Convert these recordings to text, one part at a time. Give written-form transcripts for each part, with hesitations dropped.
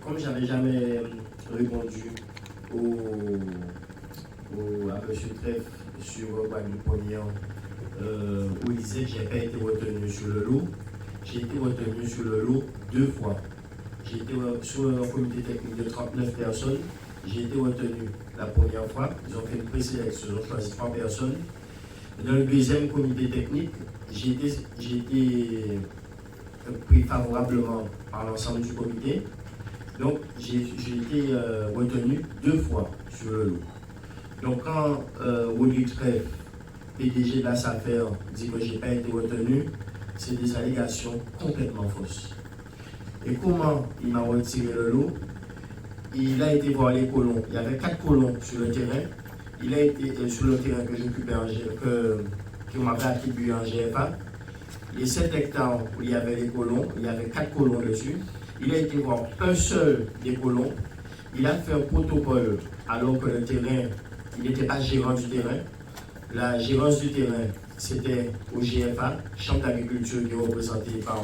comme je n'avais jamais répondu à M. Treff sur Guadeloupe, où il disait que je n'ai pas été retenu sur le lot, j'ai été retenu sur le lot 2 fois. J'ai été sur un comité technique de 39 personnes. J'ai été retenu la première fois. Ils ont fait une présélection, ils ont choisi 3 personnes. Dans le deuxième comité technique, j'ai été pris favorablement par l'ensemble du comité. Donc, j'ai été retenu 2 fois sur le lot. Donc, quand Rodrigue Treff, PDG de la SAFER, dit que je n'ai pas été retenu, c'est des allégations complètement fausses. Et comment il m'a retiré le lot? Il a été voir les colons. Il y avait 4 colons sur le terrain. Il a été sur le terrain que j'occupais, qu'on m'avait attribué en GFA. Les 7 hectares où il y avait les colons, il y avait 4 colons dessus. Il a été voir un seul des colons. Il a fait un protocole alors que le terrain, il n'était pas gérant du terrain. La gérance du terrain, c'était au GFA, Chambre d'agriculture, qui est représenté par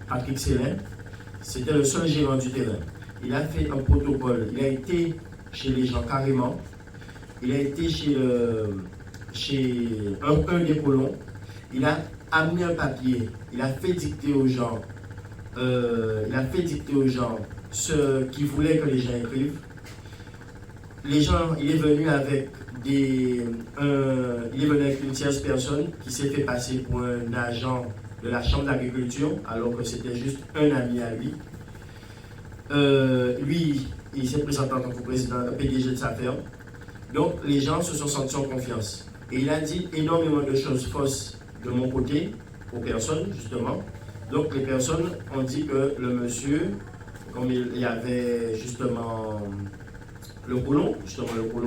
Patrick Célin. C'était le seul gérant du terrain. Il a fait un protocole. Il a été chez les gens carrément. Il a été chez un des colons. Il a amené un papier. Il a fait dicter aux gens. Ce qu'il voulait que les gens écrivent. Les gens, il est venu avec une tierce personne qui s'est fait passer pour un agent de la Chambre d'agriculture, alors que c'était juste un ami à lui. Lui, il s'est présenté en tant que président, PDG de SAFER. Donc, les gens se sont sentis en confiance. Et il a dit énormément de choses fausses de mon côté, aux personnes, justement. Donc, les personnes ont dit que le monsieur, comme il y avait justement le colon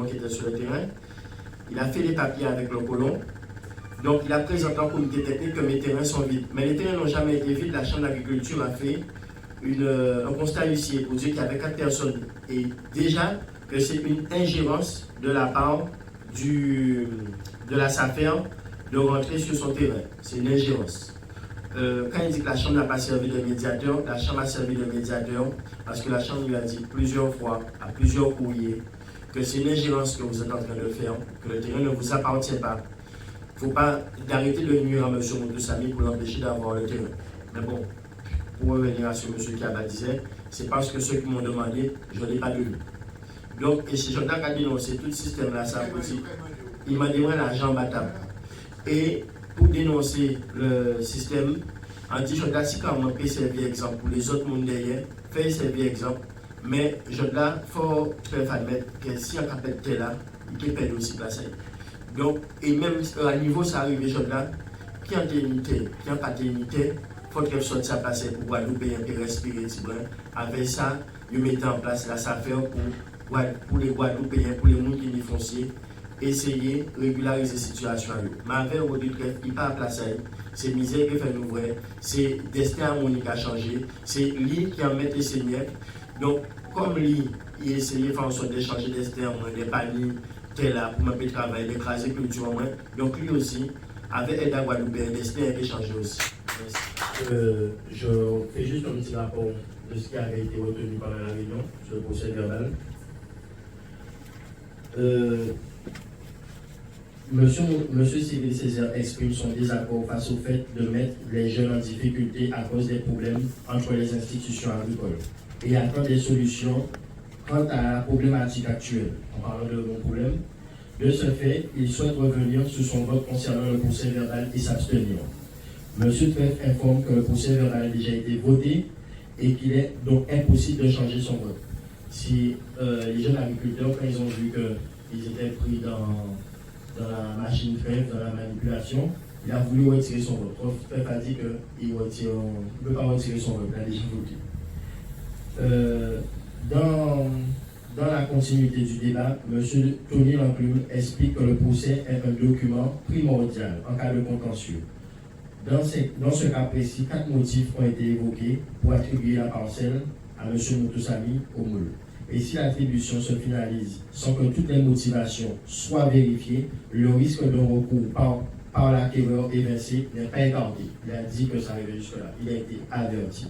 qui était sur le terrain, il a fait les papiers avec le colon. Donc, il a présenté en comité technique que mes terrains sont vides. Mais les terrains n'ont jamais été vides. La Chambre d'agriculture a fait un constat ici pour dire qu'il y avait 4 personnes. Et déjà, que c'est une ingérence de la part de la SAFER de rentrer sur son terrain. C'est une ingérence. Quand il dit que la Chambre n'a pas servi de médiateur, la Chambre a servi de médiateur parce que la Chambre lui a dit plusieurs fois, à plusieurs courriers, que c'est une ingérence que vous êtes en train de faire, que le terrain ne vous appartient pas. Il ne faut pas d'arrêter de nuire à M. Moutoussamy pour l'empêcher d'avoir le terrain. Mais bon, pour revenir à ce que M. Kaba disait, c'est parce que ceux qui m'ont demandé, je ne l'ai pas lu. Donc, et si je n'ai pas dénoncé tout le système-là, ça aboutit. Il m'a demandé l'argent battable. Et pour dénoncer le système, on dit, je dois si quand même servir exemple pour les autres mondes derrière, faire servir exemple. Mais je dois faut faire admettre que si on capte là, il peut perdre aussi place. Donc, et même à niveau ça arrive, je dois, qui a unité, qui a pas d'unité, il faut qu'elle sorte sa place pour Guadeloupe et respirer. Avec ça, ils mettent en place la SAFER pour les Guadeloupéens, pour les gens qui sont fonciers, essayer de régulariser la situation. Mais avec Rodrigue Treff, il n'est pas à place. C'est misère qui fait nous voir, c'est destin harmonique à changer, c'est lui qui a mis les seigneurs. Donc, comme lui, il essaye de faire en sorte de changer destin, des paniers, tel là, pour me travailler, d'écraser la culture. Donc, lui aussi, avec aide à Guadeloupe, le destin a été changé aussi. Je fais juste un petit rapport de ce qui avait été retenu pendant la réunion sur le procès verbal. Monsieur Cyril Césaire exprime son désaccord face au fait de mettre les jeunes en difficulté à cause des problèmes entre les institutions agricoles et attend des solutions quant à la problématique actuelle. En parlant de mon problème, de ce fait, il souhaite revenir sur son vote concernant le procès verbal et s'abstenir. Monsieur Treff informe que le procès verbal a déjà été voté et qu'il est donc impossible de changer son vote. Si les jeunes agriculteurs, quand ils ont vu qu'ils étaient pris dans la machine Treff, dans la manipulation, il a voulu retirer son vote. Treff a dit qu'il ne peut pas retirer son vote, il a déjà voté. Dans la continuité du débat, M. Tony Lanclume explique que le procès est un document primordial en cas de contentieux. Dans ce cas précis, 4 motifs ont été évoqués pour attribuer la parcelle à M. Moutoussamy au moule. Et si l'attribution se finalise sans que toutes les motivations soient vérifiées, le risque d'un recours par l'acquéreur évincé n'est pas écarté. Il a dit que ça arrivait jusque-là. Il a été averti.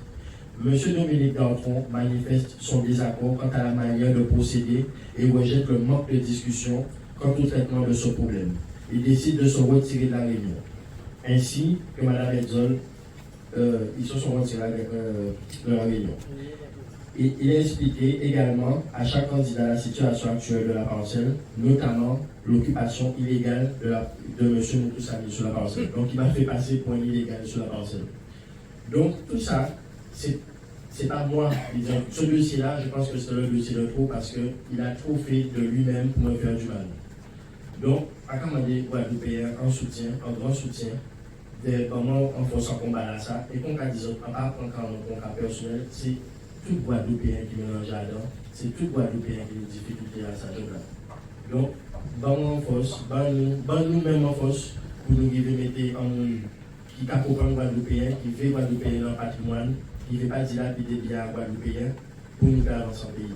M. Dominique Gartron manifeste son désaccord quant à la manière de procéder et rejette le manque de discussion quant au traitement de ce problème. Il décide de se retirer de la réunion. Ainsi que Mme Edzol, ils se sont retirés de la réunion. Et il a expliqué également à chaque candidat la situation actuelle de la parcelle, notamment l'occupation illégale de M. Moutoussani sur la parcelle. Donc il m'a fait passer pour un illégal sur la parcelle. Donc tout ça, c'est pas moi. Disons, ce dossier-là, je pense que c'est le dossier de trop parce qu'il a trop fait de lui-même pour me faire du mal. Donc, à commander Guadeloupéen en soutien, en grand soutien, de comment on fait son combat à ça, et qu'on a dit, on va prendre un cas personnel, c'est tout Guadeloupéen qui mélange là-dedans, c'est tout Guadeloupéen qui a des difficultés à sa job-là. Donc, bon en force, bon nous-mêmes en force, pour nous mettre en monde qui capable Guadeloupéen, qui fait Guadeloupéen dans le patrimoine, qui ne fait pas dilapider bien à Guadeloupéen, pour nous faire avancer en pays.